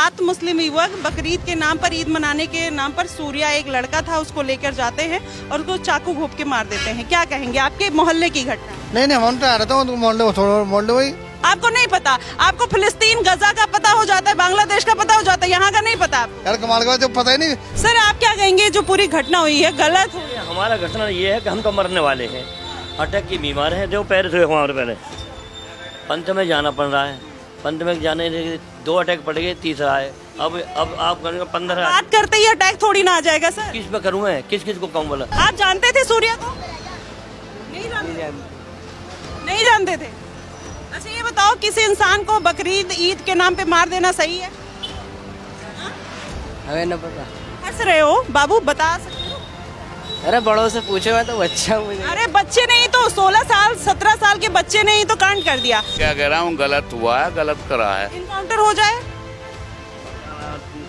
7 मुस्लिम युवक बकरीद के नाम पर, ईद मनाने के नाम पर सूर्या एक लड़का था उसको लेकर जाते हैं और उसको चाकू घोंप के मार देते हैं। क्या कहेंगे, आपके मोहल्ले की घटना? नहीं हम तो आ रहा था मोहल्ले वही। आपको नहीं पता? आपको फिलिस्तीन गजा का पता हो जाता है, बांग्लादेश का पता हो जाता है, यहाँ का नहीं पता आपको? यार कमाल का, जो पता ही नहीं। सर आप क्या कहेंगे, जो पूरी घटना हुई है गलत हुई है? हमारा घटना ये है कि हम तो मरने वाले हैं, अटैक की बीमार हैं, जो पैर से हमारे पहले पंथ में जाना पड़ रहा है। पंथ में जाने 2 अटैक पड़ गए, तीसरा है। अब आप करेंगे 15। बात करते ही अटैक थोड़ी ना आ जाएगा सर। किस पे करूँ मैं, किस को कहूँ बोला? आप जानते थे सूर्या को? नहीं जानते थे। अच्छा ये बताओ, किसी इंसान को बकरीद ईद के नाम पे मार देना सही है? हमें न पता। हंस रहे हो बाबू, बता सकते हो? अरे बड़ों से पूछे, मैं तो बच्चा मुझे। अरे बच्चे नहीं तो 16 साल 17 साल के बच्चे ने ही तो कांड कर दिया। क्या कह रहा हूँ, गलत हुआ है, गलत करा है। इनकाउंटर हो जाए।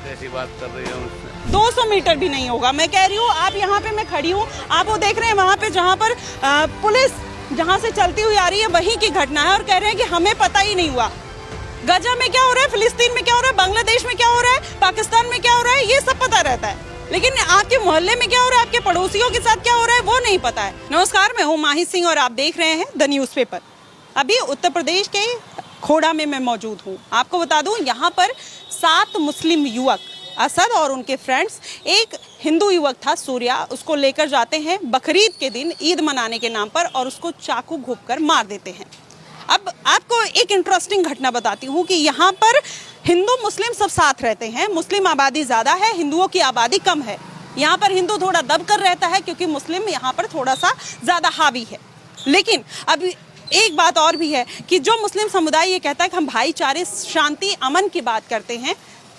कैसी बात कर रही हो? 200 मीटर भी नहीं होगा, मैं कह रही हूँ। आप यहाँ पे, मैं खड़ी हूँ, आप वो देख रहे हैं वहाँ पे जहाँ पर पुलिस जहाँ से चलती हुई आ रही है, वहीं की घटना है और कह रहे हैं कि हमें पता ही नहीं हुआ। गजा में क्या हो रहा है, फिलिस्तीन में क्या हो रहा है, बांग्लादेश में क्या हो रहा है, पाकिस्तान में क्या हो रहा है, ये सब पता रहता है, लेकिन आपके मोहल्ले में क्या हो रहा है, आपके पड़ोसियों के साथ क्या हो रहा है, वो नहीं पता है। नमस्कार, मैं हूँ माही सिंह और आप देख रहे हैं द न्यूज़पेपर। अभी उत्तर प्रदेश के खोड़ा में मैं मौजूद हूँ। आपको बता दूँ, यहाँ पर 7 मुस्लिम युवक, असद और उनके फ्रेंड्स, एक हिंदू युवक था सूर्या, उसको लेकर जाते हैं बकरीद के दिन ईद मनाने के नाम पर और उसको चाकू घोंपकर मार देते हैं। अब आपको एक इंटरेस्टिंग घटना बताती हूँ कि यहाँ पर हिंदू मुस्लिम सब साथ रहते हैं। मुस्लिम आबादी ज़्यादा है, हिंदुओं की आबादी कम है। यहाँ पर हिंदू थोड़ा दब कर रहता है क्योंकि मुस्लिम यहाँ पर थोड़ा सा ज़्यादा हावी है। लेकिन अब एक बात और भी है कि जो मुस्लिम समुदाय ये कहता है कि हम भाईचारे, शांति, अमन की बात करते हैं,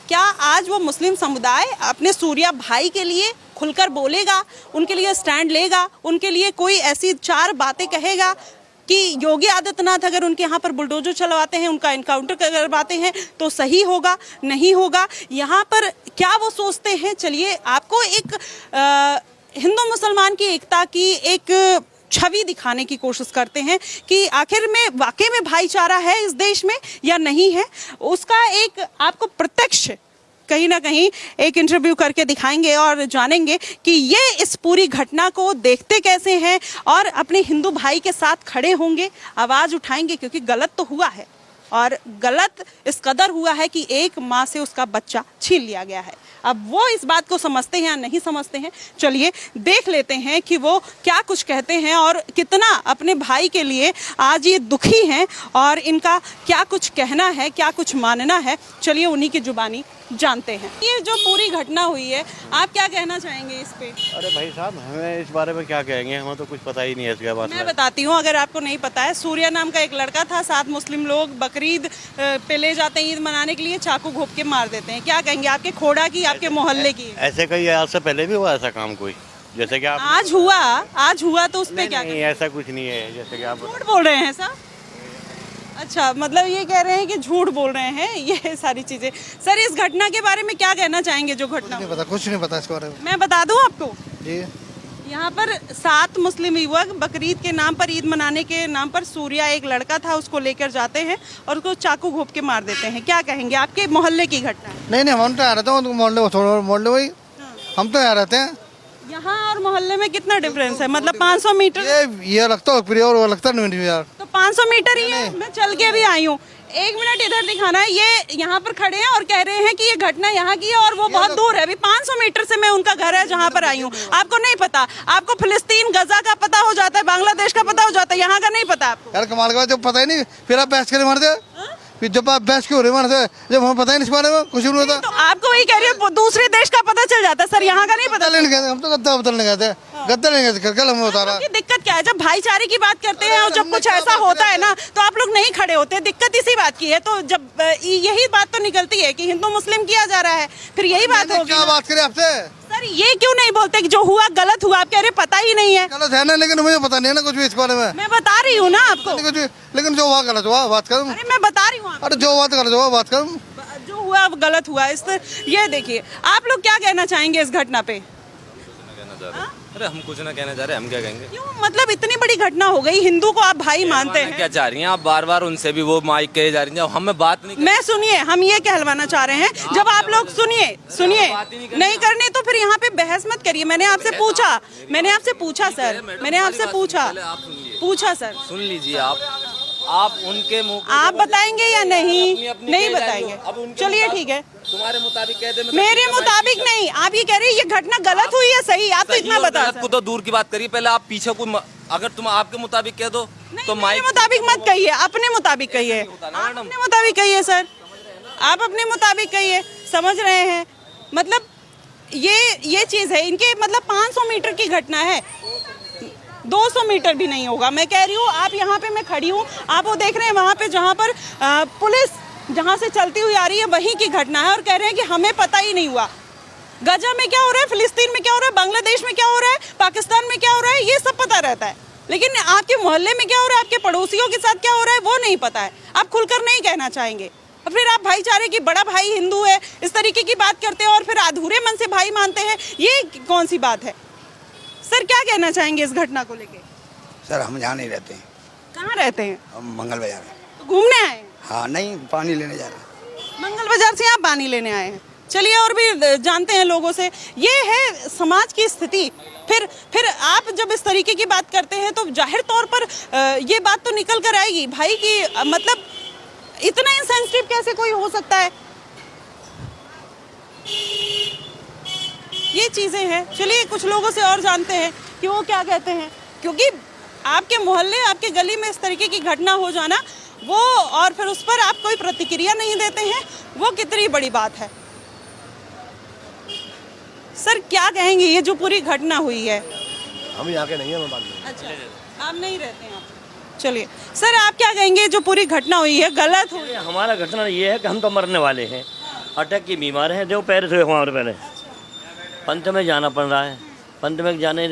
क्या आज वो मुस्लिम समुदाय अपने सूर्या भाई के लिए खुलकर बोलेगा, उनके लिए स्टैंड लेगा, उनके लिए कोई ऐसी 4 बातें कहेगा कि योगी आदित्यनाथ अगर उनके यहाँ पर बुलडोजर चलवाते हैं, उनका इनकाउंटर करवाते हैं तो सही होगा, नहीं होगा? यहाँ पर क्या वो सोचते हैं? चलिए आपको एक हिंदू मुसलमान की एकता की एक छवि दिखाने की कोशिश करते हैं कि आखिर में वाकई में भाईचारा है इस देश में या नहीं है। उसका एक आपको प्रत्यक्ष कहीं ना कहीं एक इंटरव्यू करके दिखाएंगे और जानेंगे कि ये इस पूरी घटना को देखते कैसे हैं और अपने हिंदू भाई के साथ खड़े होंगे, आवाज़ उठाएंगे, क्योंकि गलत तो हुआ है और गलत इस कदर हुआ है कि एक माँ से उसका बच्चा छीन लिया गया है। अब वो इस बात को समझते हैं या नहीं समझते हैं, चलिए देख लेते हैं कि वो क्या कुछ कहते हैं और कितना अपने भाई के लिए आज ये दुखी हैं और इनका क्या कुछ कहना है, क्या कुछ मानना है। चलिए उन्हीं की जुबानी जानते हैं। ये जो पूरी घटना हुई है, आप क्या कहना चाहेंगे इस पे? अरे भाई साहब, हमें इस बारे में क्या कहेंगे, हमें तो कुछ पता ही नहीं है इसके बारे में। मैं बताती हूँ, अगर आपको नहीं पता है, सूर्या नाम का एक लड़का था, 7 मुस्लिम लोग बकरीद पे ले जाते हैं ईद मनाने के लिए, चाकू घोंप के मार देते हैं। क्या कहेंगे, आपके खोड़ा की, आपके मोहल्ले की? ऐसे कई आज से पहले भी हुआ ऐसा काम कोई, जैसे कि आप आज हुआ तो उस पे क्या? नहीं, ऐसा कुछ नहीं है, जैसे कि आप झूठ बोल रहे हैं सर? अच्छा, मतलब ये कह रहे हैं कि झूठ बोल रहे हैं, ये सारी चीजें। सर इस घटना के बारे में क्या कहना चाहेंगे, जो घटना? नहीं पता, कुछ नहीं पता इसके बारे में। मैं बता दूं आपको जी, यहाँ पर 7 मुस्लिम युवक बकरीद के नाम पर, ईद मनाने के नाम पर, सूर्या एक लड़का था उसको लेकर जाते हैं और उसको चाकू घोंप के मार देते हैं। क्या कहेंगे, आपके मोहल्ले की घटना है? नहीं हम तो आ रहा था मोहल्ले वही। हम तो यहाँ रहते हैं। यहाँ और मोहल्ले में कितना डिफरेंस है? मतलब 500 मीटर? ये लगता है और वो लगता नहीं यार। तो 500 मीटर ही है, मैं चल के भी आई हूँ। 1 मिनट इधर दिखाना है। ये यहाँ पर खड़े हैं और कह रहे हैं कि ये घटना यहाँ की है और वो बहुत दूर है, अभी 500 मीटर से मैं उनका घर है जहाँ पर आई हूँ। आपको नहीं पता? आपको फिलिस्तीन गजा का पता हो जाता है, बांग्लादेश का पता हो जाता है, यहाँ का नहीं पता आपको? यार कमाल का, जब पता ही नहीं फिर आप बहस करे मारते, फिर जब आप बहस क्यों मारते, जब हमें पता ही नहीं इस बारे में, कुछ नहीं होता। तो आपको वही कह रही हूँ, दूसरे देश का पता चल जाता है सर, यहाँ का नहीं पता। हम तो गद्दा बदलने गए थे, गद्दा नहीं गए, कल हमें बता रहा। दिक्कत क्या है, जब भाईचारे की बात करते हैं और जब कुछ ऐसा होता है ना तो आप लोग नहीं खड़े होते। दिक्कत इसी बात की है। तो जब यही बात तो निकलती है कि हिंदू मुस्लिम किया जा रहा है, फिर यही बात होगी। क्या बात करें आपसे सर, ये क्यों नहीं बोलते कि जो हुआ गलत हुआ? आप कह रहे पता ही नहीं है। गलत है ना, लेकिन मुझे पता नहीं है ना कुछ भी इस बारे में। मैं बता रही हूँ ना आपको, लेकिन जो हुआ गलत हुआ, बात करूँ। अरे मैं बता रही हूँ आपको। अरे जो हुआ गलत हुआ, बात करूँ। जो हुआ गलत हुआ। ये देखिए, आप लोग क्या कहना चाहेंगे इस घटना पे? अरे हम कुछ ना कहना चाह रहे, हम क्या कहेंगे। क्यों, मतलब इतनी बड़ी घटना हो गई, हिंदू को आप भाई मानते हैं, क्या चाह रही हैं आप? बार बार उनसे भी वो माइक कहे जा रही हैं, हमें बात नहीं मैं सुनिए, हम ये कहलवाना चाह रहे हैं, जब आप लोग सुनिए नहीं करने तो फिर यहाँ पे बहस मत करिए। मैंने आपसे पूछा सर, मैंने आपसे पूछा सर। सुन लीजिए आप उनके मुंह आप बताएंगे या नहीं? नहीं बताएंगे, चलिए ठीक है। तुम्हारे मुताबिक कह दे, मेरे मुताबिक नहीं, आप ये कह रहे हैं ये घटना गलत हुई है सही, आप तो इतना बता गलत को तो दूर की बात करिए, पहले आप पीछे को अगर तुम आपके मुताबिक कह दो तो मेरे मुताबिक मत कहिए, अपने मुताबिक कहिए, अपने मुताबिक कहिए सर, आप अपने मुताबिक कहिए। समझ रहे हैं, मतलब ये चीज है इनके, मतलब 500 मीटर की घटना है, 200 मीटर भी नहीं होगा। मैं कह रही हूँ, आप यहाँ पे मैं खड़ी हूँ, आप वो देख रहे हैं वहाँ पे जहाँ पर पुलिस जहाँ से चलती हुई आ रही है वहीं की घटना है, और कह रहे हैं कि हमें पता ही नहीं हुआ। गजा में क्या हो रहा है, फिलिस्तीन में क्या हो रहा है, बांग्लादेश में क्या हो रहा है, पाकिस्तान में क्या हो रहा है, ये सब पता रहता है, लेकिन आपके मोहल्ले में क्या हो रहा है, आपके पड़ोसियों के साथ क्या हो रहा है, वो नहीं पता है। आप खुलकर नहीं कहना चाहेंगे, और फिर आप भाईचारे की, बड़ा भाई हिंदू है, इस तरीके की बात करते हैं, और फिर अधूरे मन से भाई मानते हैं, ये कौन सी बात है? सर क्या कहना चाहेंगे इस घटना को लेके? सर हम यहाँ नहीं रहते हैं। कहाँ रहते हैं? हम मंगल बाजार में। तो घूमने आए हैं? हाँ नहीं, पानी लेने जा रहे हैं। मंगल बाजार से आप पानी लेने आए हैं। चलिए और भी जानते हैं लोगों से। ये है समाज की स्थिति। फिर आप जब इस तरीके की बात करते हैं तो जाहिर तौर पर ये बात तो निकल कर आएगी भाई कि मतलब इतना इंसेंसिटिव कैसे कोई हो सकता है, ये चीज़ें हैं। चलिए कुछ लोगों से और जानते हैं कि वो क्या कहते हैं, क्योंकि आपके मोहल्ले, आपके गली में इस तरीके की घटना हो जाना, वो और फिर उस पर आप कोई प्रतिक्रिया नहीं देते हैं, वो कितनी बड़ी बात है। सर क्या कहेंगे, ये जो पूरी घटना हुई है? हम यहाँ के नहीं है, मैं अच्छा, आप नहीं रहते हैं। चलिए सर, आप क्या कहेंगे, जो पूरी घटना हुई है गलत हुई? हमारा घटना ये है कि हम तो मरने वाले हैं, अटैक की बीमार हैं, जो पैर से हमारे पहले पंथ में जाना पड़ रहा है। पंथ में जाने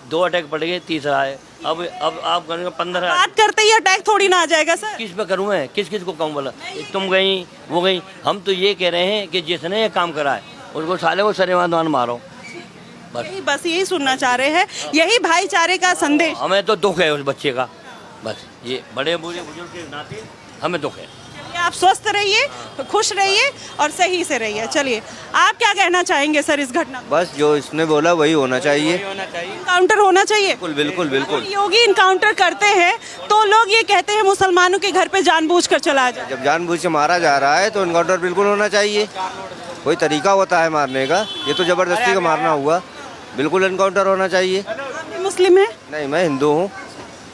2 अटैक पड़ गए, तीसरा है। अब आप करेंगे 15। बात करते ही अटैक थोड़ी ना आ जाएगा सर। किस पे करूँ मैं, किस को कहूँ? बोला तुम गई वो गई। हम तो ये कह रहे हैं कि जिसने ये काम करा है उसको साले वो सरेवान मारो, बस यही सुनना चाह रहे हैं, यही भाईचारे का संदेश। हमें तो दुख है उस बच्चे का, बस ये बड़े बूढ़े बुजुर्ग के नाते हमें दुख है। आप स्वस्थ रहिए, खुश रहिए और सही से रहिए। चलिए आप क्या कहना चाहेंगे सर इस घटना को? बस जो इसने बोला वही होना चाहिए, इनकाउंटर होना चाहिए। बिल्कुल बिल्कुल। योगी इनकाउंटर करते हैं तो लोग ये कहते हैं मुसलमानों के घर पे जानबूझकर चला जाए। जब जानबूझ से मारा जा रहा है तो इनकाउंटर बिल्कुल होना चाहिए। कोई तरीका होता है मारने का, ये तो जबरदस्ती का मारना हुआ। बिल्कुल इनकाउंटर होना चाहिए। आप भी मुस्लिम है? नहीं, मैं हिंदू हूँ।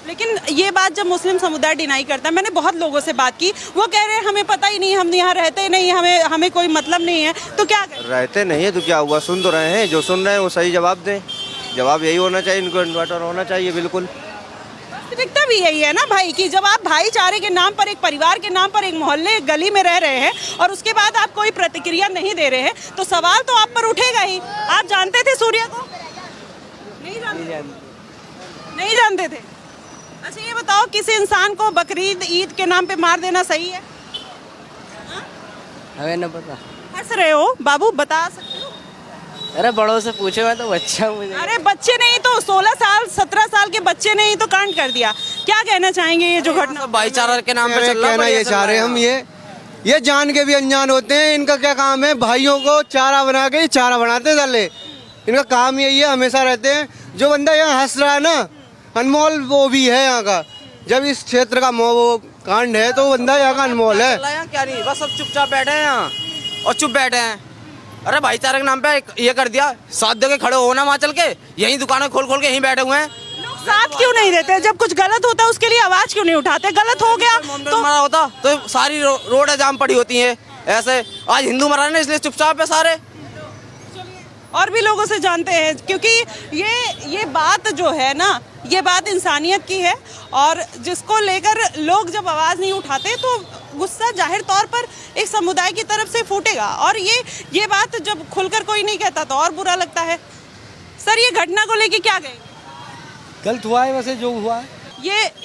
लेकिन ये बात जब मुस्लिम समुदाय डिनाई करता है, मैंने बहुत लोगों से बात की, वो कह रहे हैं हमें पता ही नहीं, हम यहाँ रहते नहीं, हमें कोई मतलब नहीं है। तो क्या करें? रहते नहीं है तो क्या हुआ, सुन तो रहे हैं, जो सुन रहे हैं वो सही जवाब दें। जवाब यही होना चाहिए, इनको इन्वर्टर होना चाहिए। बिल्कुल वास्तविकता भी यही है ना भाई, कि जब आप भाईचारे के नाम पर, एक परिवार के नाम पर, एक मोहल्ले, एक गली में रह रहे हैं और उसके बाद आप कोई प्रतिक्रिया नहीं दे रहे हैं, तो सवाल तो आप पर उठेगा ही। आप जानते थे सूर्य को? नहीं जानते थे। अच्छा ये बताओ, किसी इंसान को बकरीद, ईद के नाम पे मार देना सही है? हमें न पता। हंस रहे हो बाबू, बता सकते हो? अरे बड़ों से पूछे, मैं तो बच्चा हूँ। मुझे अरे बच्चे नहीं तो 16 साल 17 साल के बच्चे ने ही तो कांड कर दिया। क्या कहना चाहेंगे ये जो घटना? भाईचारा के नाम पे चल रहा है। ये चाह रहे हम, ये जान के भी अनजान होते हैं। इनका क्या काम है, भाइयों को चारा बना के चारा बनाते डाले। इनका काम यही है, हमेशा रहते हैं। जो बंदा यहाँ हंस रहा है ना, अनमोल वो भी है यहाँ का। जब इस क्षेत्र का वो कांड है तो बंदा यहाँ का अनमोल है। क्या नहीं, बस सब चुपचाप बैठे हैं यहाँ और चुप बैठे हैं। अरे भाईचारे के नाम पे ये कर दिया, साथ दे के खड़े हो ना, वहाँ चल के यहीं दुकानें खोल के यहीं बैठे हुए हैं। साथ क्यों नहीं देते? जब कुछ गलत होता है उसके लिए आवाज क्यों नहीं उठाते? गलत हो गया तो मरा होता तो सारी रोड जाम पड़ी होती है। ऐसे आज हिंदू मरा ना, इसलिए चुपचाप है सारे। और भी लोगों से जानते हैं, क्योंकि ये बात जो है ना, ये बात इंसानियत की है, और जिसको लेकर लोग जब आवाज़ नहीं उठाते तो गुस्सा जाहिर तौर पर एक समुदाय की तरफ से फूटेगा। और ये बात जब खुलकर कोई नहीं कहता तो और बुरा लगता है। सर ये घटना को लेके क्या कहेंगे? गलत हुआ है वैसे जो हुआ है।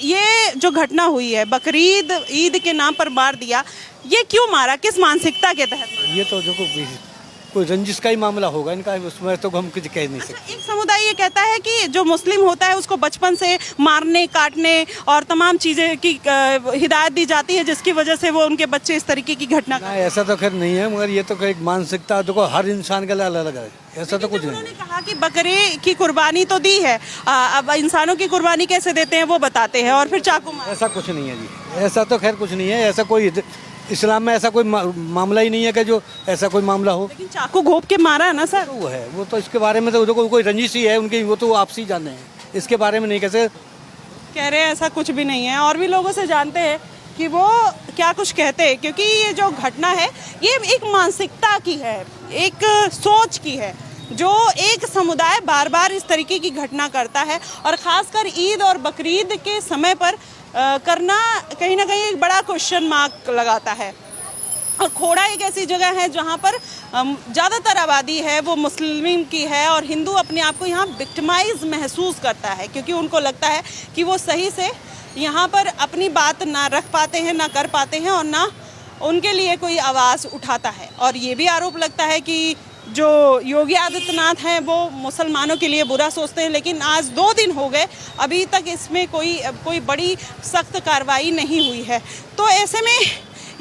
ये जो घटना हुई है, बकरीद ईद के नाम पर मार दिया, ये क्यों मारा, किस मानसिकता के तहत? ये तो देखो कोई रंजिश का ही मामला होगा इनका, उसमें तो हम कुछ कह नहीं सकते। एक समुदाय ये कहता है कि जो मुस्लिम होता है उसको बचपन से मारने काटने और तमाम चीज़ें की हिदायत दी जाती है, जिसकी वजह से वो उनके बच्चे इस तरीके की घटना ना ऐसा तो खैर नहीं है, मगर ये तो एक मानसिकता देखो हर इंसान के लिए अलग अलग है, ऐसा तो कुछ नहीं। उन्होंने कहा कि बकरे की कुर्बानी तो दी है, अब इंसानों की कुर्बानी कैसे देते हैं वो बताते हैं और फिर चाकू मार। ऐसा कुछ नहीं है जी, ऐसा तो खैर कुछ नहीं है, ऐसा कोई इस्लाम में ऐसा कोई मामला ही नहीं है कि जो ऐसा कोई मामला हो। लेकिन चाकू घोंप के मारा है ना सर। वो है, वो तो इसके बारे में तो देखो कोई रंजिश ही है उनकी, वो तो आपसी जाने हैं, इसके बारे में नहीं कैसे कह रहे हैं ऐसा कुछ भी नहीं है। और भी लोगों से जानते हैं कि वो क्या कुछ कहते हैं, क्योंकि ये जो घटना है ये एक मानसिकता की है, एक सोच की है, जो एक समुदाय बार बार इस तरीके की घटना करता है और ख़ासकर ईद और बकरीद के समय पर करना कहीं ना कहीं एक बड़ा क्वेश्चन मार्क लगाता है। और खोड़ा एक ऐसी जगह है जहाँ पर ज़्यादातर आबादी है वो मुस्लिम की है और हिंदू अपने आप को यहाँ विक्टिमाइज महसूस करता है, क्योंकि उनको लगता है कि वो सही से यहाँ पर अपनी बात ना रख पाते हैं, ना कर पाते हैं और ना उनके लिए कोई आवाज़ उठाता है। और ये भी आरोप लगता है कि जो योगी आदित्यनाथ हैं वो मुसलमानों के लिए बुरा सोचते हैं, लेकिन आज 2 दिन हो गए अभी तक इसमें कोई बड़ी सख्त कार्रवाई नहीं हुई है। तो ऐसे में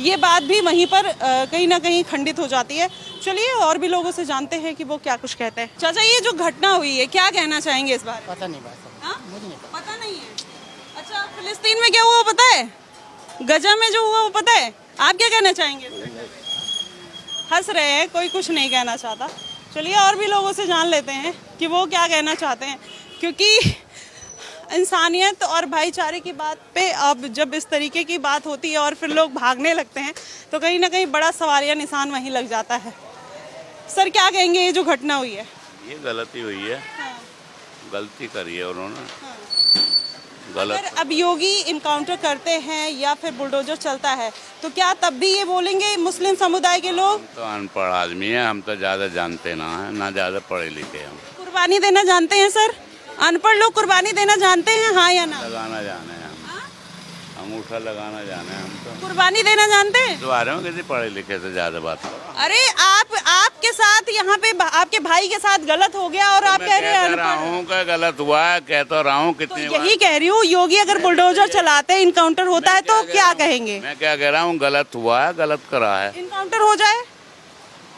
ये बात भी वहीं पर कहीं ना कहीं खंडित हो जाती है। चलिए और भी लोगों से जानते हैं कि वो क्या कुछ कहते हैं। चाचा, ये जो घटना हुई है क्या कहना चाहेंगे इस बारे में? पता नहीं बात, मुझे नहीं पता नहीं है। अच्छा, फिलिस्तीन में क्या हुआ पता है? गजा में जो हुआ वो पता है? आप क्या कहना चाहेंगे? हंस रहे हैं, कोई कुछ नहीं कहना चाहता। चलिए और भी लोगों से जान लेते हैं कि वो क्या कहना चाहते हैं, क्योंकि इंसानियत और भाईचारे की बात पे अब जब इस तरीके की बात होती है और फिर लोग भागने लगते हैं तो कहीं ना कहीं बड़ा सवालिया निशान वहीं लग जाता है। सर क्या कहेंगे ये जो घटना हुई है? ये गलती हुई है, गलती करी है उन्होंने, गलत। अगर अब योगी इनकाउंटर करते हैं या फिर बुलडोजर चलता है तो क्या तब भी ये बोलेंगे मुस्लिम समुदाय के लोग? तो अनपढ़ आदमी है, हम तो ज़्यादा जानते ना है, ना ज़्यादा पढ़े लिखे हम। कुर्बानी देना जानते हैं सर? अनपढ़ लोग कुर्बानी देना जानते हैं, हाँ या ना? लगाना जाने हम, अंगूठा लगाना जाने हम तो। कुर्बानी देना जानते हैं? इस बारे में किसी पढ़े लिखे से ज़्यादा बात करो। अरे आपके साथ यहाँ पे आपके भाई के साथ गलत हो गया और आप कह रहे हैं रहा हूँ कि गलत हुआ है, कह तो रहा हूँ कितनी यही कह रही हूँ। योगी अगर बुलडोजर चलाते हैं, इनकाउंटर होता है तो क्या कहेंगे? मैं क्या कह रहा हूँ, गलत हुआ है, गलत करा है। इनकाउंटर हो जाए?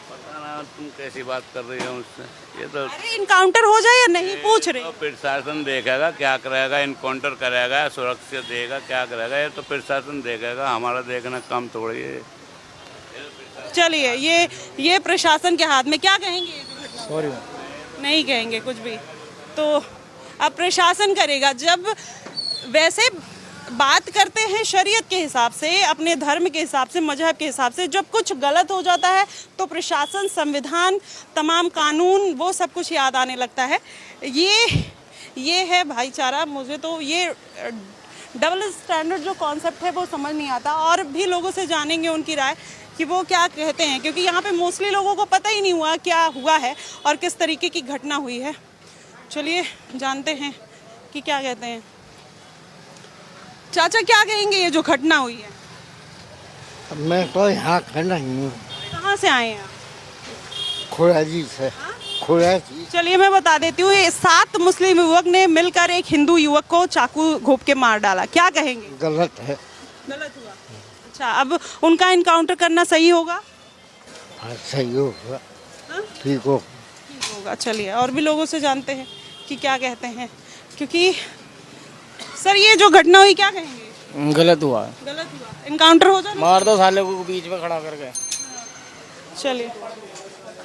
पता ना तुम कैसी बात कर रही हो उससे, ये तो अरे इनकाउंटर हो जाए या नहीं पूछ रहे। तो प्रशासन देखेगा क्या करेगा, इनकाउंटर करेगा, सुरक्षा देगा, क्या करेगा, ये तो प्रशासन देखेगा, हमारा देखना कम थोड़ी है। चलिए ये प्रशासन के हाथ में, क्या कहेंगे? सॉरी, नहीं कहेंगे कुछ भी, तो अब प्रशासन करेगा। जब वैसे बात करते हैं शरीयत के हिसाब से, अपने धर्म के हिसाब से, मजहब के हिसाब से, जब कुछ गलत हो जाता है तो प्रशासन, संविधान, तमाम कानून, वो सब कुछ याद आने लगता है। ये है भाईचारा। मुझे तो ये डबल स्टैंडर्ड जो कॉन्सेप्ट है वो समझ नहीं आता। और भी लोगों से जानेंगे उनकी राय कि वो क्या कहते हैं, क्योंकि यहाँ पे मोस्टली लोगों को पता ही नहीं हुआ क्या हुआ है और किस तरीके की घटना हुई है। चलिए जानते हैं कि क्या कहते हैं। चाचा क्या कहेंगे ये जो घटना हुई है? मैं तो यहाँ खड़ा ही हूँ, कहाँ से आए हैं आप? खोराजी से। खोराजी। चलिए मैं बता देती हूँ, ये 7 मुस्लिम युवक ने मिलकर एक हिंदू युवक को चाकू घोंप के मार डाला। क्या कहेंगे? गलत है। गलत हुआ। अच्छा, अब उनका इनकाउंटर करना सही होगा? हाँ, सही होगा, ठीक होगा। चलिए और भी लोगों से जानते हैं कि क्या कहते हैं, क्योंकि सर ये जो घटना हुई क्या कहेंगे? गलत हुआ। गलत हुआ, इनकाउंटर हो जाए, मार दो साले को बीच में खड़ा करके। चलिए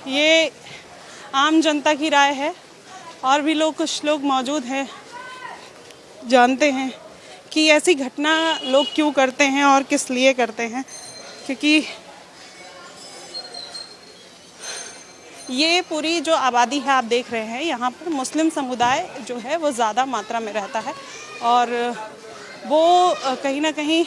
ये आम जनता की राय है और भी कुछ लोग मौजूद हैं, जानते हैं कि ऐसी घटना लोग क्यों करते हैं और किस लिए करते हैं। क्योंकि ये पूरी जो आबादी है आप देख रहे हैं, यहाँ पर मुस्लिम समुदाय जो है वो ज़्यादा मात्रा में रहता है और वो कहीं ना कहीं।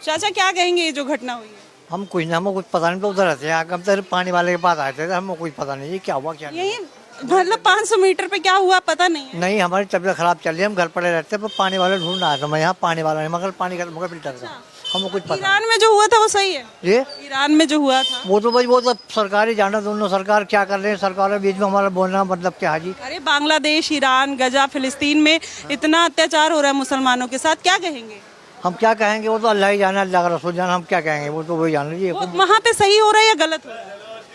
चाचा क्या कहेंगे ये जो घटना हुई है? हम कुछ ना, हमें कुछ पता नहीं, तो उधर रहते हैं, हम तो पानी वाले के पास आए थे, हमें कुछ पता नहीं क्या हुआ क्या नहीं। यही मतलब 500 मीटर पे क्या हुआ पता नहीं है? नहीं, हमारी तबीयत खराब चल रही है, हम घर पड़े रहते हैं, पर पानी वाले ढूंढ आए थे। मैं यहाँ पानी वाला नहीं, मगर पानी का मगर फिल्टर था। हमको कुछ पता ईरान में जो हुआ था वो सही है? ये ईरान में जो हुआ था वो तो भाई वो तो सरकार ही जाना, दोनों सरकार क्या कर रहे हैं, सरकार के बीच में हमारा बोलना मतलब क्या है जी। अरे बांग्लादेश, ईरान, गजा, फिलिस्तीन में इतना अत्याचार हो रहा है मुसलमानों के साथ, क्या कहेंगे? हम क्या कहेंगे, वो तो अल्लाह ही जाना, अल्लाह का रसूल जाना, हम क्या कहेंगे, वो तो वही जाना जी। वहाँ पे सही हो रहा है या गलत हो रहा है?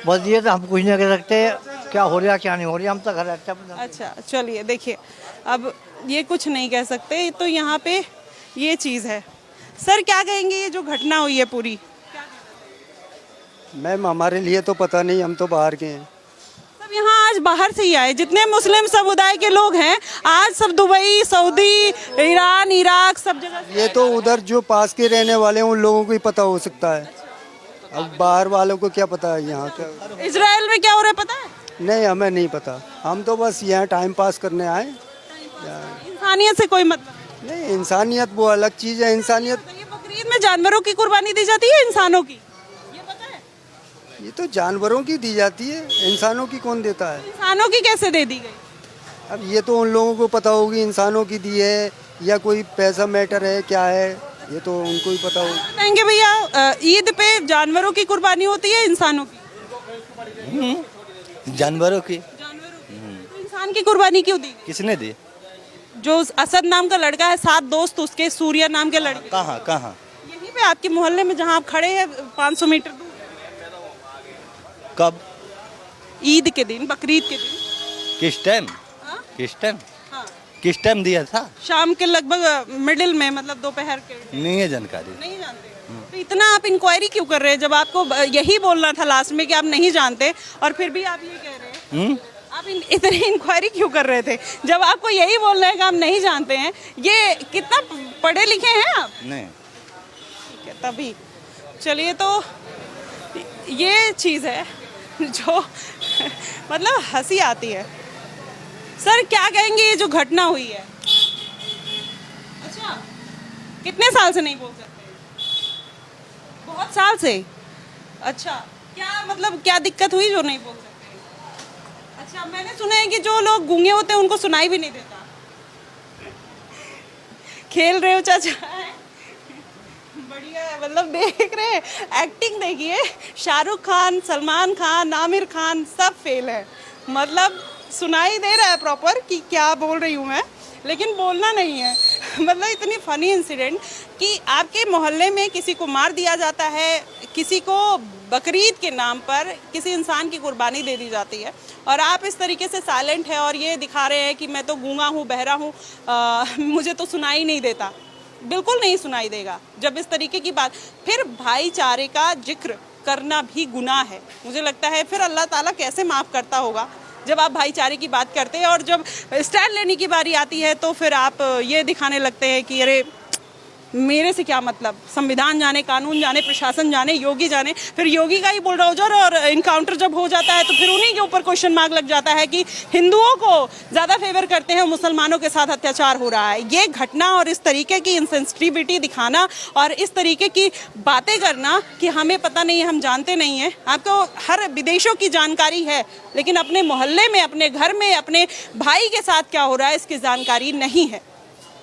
बस ये तो हम कुछ नहीं कह सकते क्या हो रहा क्या नहीं हो रहा, हम तो घर रहते हैं। अच्छा चलिए देखिए, अब ये कुछ नहीं कह सकते, तो यहाँ पे ये चीज़ है। सर क्या कहेंगे, ये जो घटना हुई है पूरी? मैम हमारे लिए तो पता नहीं, हम तो बाहर के हैं। सब यहाँ आज बाहर से ही आए, जितने मुस्लिम समुदाय के लोग हैं आज सब दुबई, सऊदी, ईरान, इराक सब जगह से। ये तो उधर जो पास के रहने वाले हैं उन लोगों को ही पता हो सकता है, अब बाहर वालों को क्या पता है यहाँ क्या। इजराइल में क्या हो रहा है पता है? नहीं हमें नहीं पता, हम तो बस यहाँ टाइम पास करने आए। इंसानियत से कोई मतलब नहीं, इंसानियत वो अलग चीज़ है। इंसानियत नहीं। बकरीद में जानवरों की कुर्बानी दी जाती है, इंसानों की, ये पता है? ये तो जानवरों की दी जाती है, इंसानों की कौन देता है। इंसानों की कैसे दे दी गई? अब ये तो उन लोगों को पता होगी इंसानों की दी है या कोई पैसा मैटर है क्या है, ये तो उनको ही पता होगा। कहेंगे भैया ईद पे जानवरों की कुर्बानी होती है इंसानों की? जानवरों की तो इंसान की कुर्बानी क्यों दी? किसने दी? जो असद नाम का लड़का है, 7 दोस्त उसके, सूर्य नाम के लड़के, कहाँ कहाँ? यहीं पे आपके मोहल्ले में जहाँ आप खड़े हैं 500 मीटर दूर। कब? ईद के दिन, बकरीद के दिन। किस टाइम? हाँ? किस टाइम? हाँ, किस टाइम दिया था? शाम के लगभग मिडिल में, मतलब दोपहर के। नहीं है जानकारी। नहीं जानते? तो इतना आप इंक्वायरी क्यों कर रहे हैं जब आपको यही बोलना था लास्ट में कि आप नहीं जानते, और फिर भी आप ये कह रहे हैं? आप इतनी इंक्वायरी क्यों कर रहे थे जब आपको यही बोलना है कि आप नहीं जानते हैं? ये कितना पढ़े लिखे हैं आप? नहीं। ठीक है, तभी चलिए, तो ये चीज़ है जो मतलब हंसी आती है। सर क्या कहेंगे, ये जो घटना हुई है? अच्छा, कितने साल से नहीं बोल सकते? बहुत साल से। अच्छा, क्या मतलब क्या दिक्कत हुई जो नहीं बोल सकते? अच्छा, मैंने सुना है कि जो लोग गूंगे होते हैं उनको सुनाई भी नहीं देता। खेल रहे हो चाचा? बढ़िया है, मतलब देख रहे हैं, एक्टिंग देखिए, शाहरुख खान, सलमान खान, आमिर खान सब फेल है, मतलब सुनाई दे रहा है प्रॉपर कि क्या बोल रही हूँ मैं, लेकिन बोलना नहीं है। मतलब इतनी फनी इंसिडेंट कि आपके मोहल्ले में किसी को मार दिया जाता है, किसी को बकरीद के नाम पर किसी इंसान की कुर्बानी दे दी जाती है, और आप इस तरीके से साइलेंट है और ये दिखा रहे हैं कि मैं तो गूंगा हूँ, बहरा हूँ, मुझे तो सुनाई नहीं देता। बिल्कुल नहीं सुनाई देगा जब इस तरीके की बात। फिर भाईचारे का जिक्र करना भी गुनाह है, मुझे लगता है। फिर अल्लाह ताला कैसे माफ़ करता होगा जब आप भाईचारे की बात करते हैं, और जब स्टैंड लेने की बारी आती है तो फिर आप ये दिखाने लगते हैं कि अरे मेरे से क्या मतलब, संविधान जाने, कानून जाने, प्रशासन जाने, योगी जाने। फिर योगी का ही बुलडोजर और इनकाउंटर जब हो जाता है तो फिर उन्हीं के ऊपर क्वेश्चन मार्क लग जाता है कि हिंदुओं को ज़्यादा फेवर करते हैं, मुसलमानों के साथ अत्याचार हो रहा है। ये घटना और इस तरीके की इनसेंसिटिविटी दिखाना और इस तरीके की बातें करना कि हमें पता नहीं है, हम जानते नहीं हैं। आपको हर विदेशों की जानकारी है, लेकिन अपने मोहल्ले में, अपने घर में, अपने भाई के साथ क्या हो रहा है इसकी जानकारी नहीं है।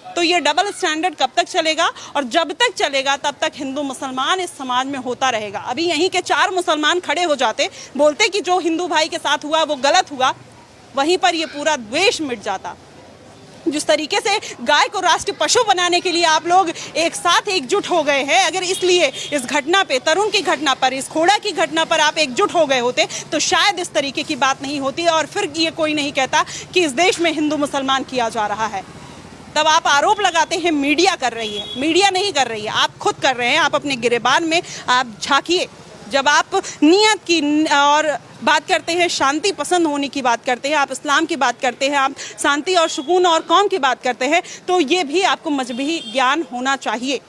तो ये डबल स्टैंडर्ड कब तक चलेगा? और जब तक चलेगा तब तक हिंदू मुसलमान इस समाज में होता रहेगा। अभी यहीं के 4 मुसलमान खड़े हो जाते, बोलते कि जो हिंदू भाई के साथ हुआ वो गलत हुआ, वहीं पर ये पूरा द्वेष मिट जाता। जिस तरीके से गाय को राष्ट्रीय पशु बनाने के लिए आप लोग एक साथ एकजुट हो गए हैं, अगर इसलिए इस घटना पे, तरुण की घटना पर, इस खोड़ा की घटना पर आप एकजुट हो गए होते तो शायद इस तरीके की बात नहीं होती, और फिर ये कोई नहीं कहता कि इस देश में हिंदू मुसलमान किया जा रहा है। तब आप आरोप लगाते हैं मीडिया कर रही है, मीडिया नहीं कर रही है, आप खुद कर रहे हैं। आप अपने गिरेबान में आप झांकिए, जब आप नियत की और बात करते हैं, शांति पसंद होने की बात करते हैं, आप इस्लाम की बात करते हैं, आप शांति और सुकून और कौम की बात करते हैं, तो ये भी आपको मजहबी ज्ञान होना चाहिए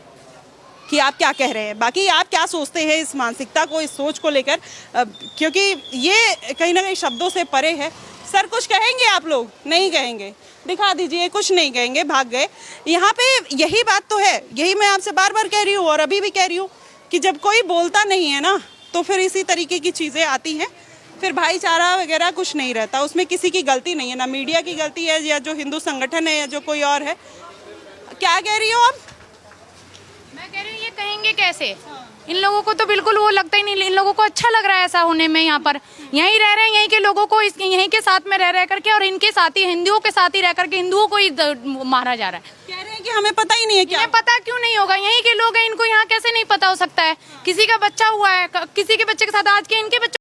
कि आप क्या कह रहे हैं। बाकी आप क्या सोचते हैं इस मानसिकता को, इस सोच को लेकर, क्योंकि ये कहीं ना कहीं शब्दों से परे है। सर कुछ कहेंगे आप लोग? नहीं कहेंगे, दिखा दीजिए, कुछ नहीं कहेंगे, भाग गए। यहाँ पे यही बात तो है, यही मैं आपसे बार बार कह रही हूँ और अभी भी कह रही हूँ कि जब कोई बोलता नहीं है ना तो फिर इसी तरीके की चीज़ें आती हैं, फिर भाईचारा वगैरह कुछ नहीं रहता। उसमें किसी की गलती नहीं है, ना मीडिया की गलती है या जो हिंदू संगठन है या जो कोई और है। क्या कह रही हो आप? मैं कह रही हूँ ये कहेंगे जाएंगे कैसे? इन लोगों को तो बिल्कुल वो लगता ही नहीं, इन लोगों को अच्छा लग रहा है ऐसा होने में। यहाँ पर यहीं रह रहे हैं, यहीं के लोगों को यहीं के साथ में रह करके और इनके साथ ही हिंदुओं के साथ ही रह करके हिंदुओं को ही मारा जा रहा है। कह रहे हैं कि हमें पता ही नहीं है क्या। इन्हें पता क्यों नहीं होगा? यहीं के लोग हैं, इनको यहाँ कैसे नहीं पता हो सकता है? किसी का बच्चा हुआ है, किसी के बच्चे के साथ आज के इनके बच्चे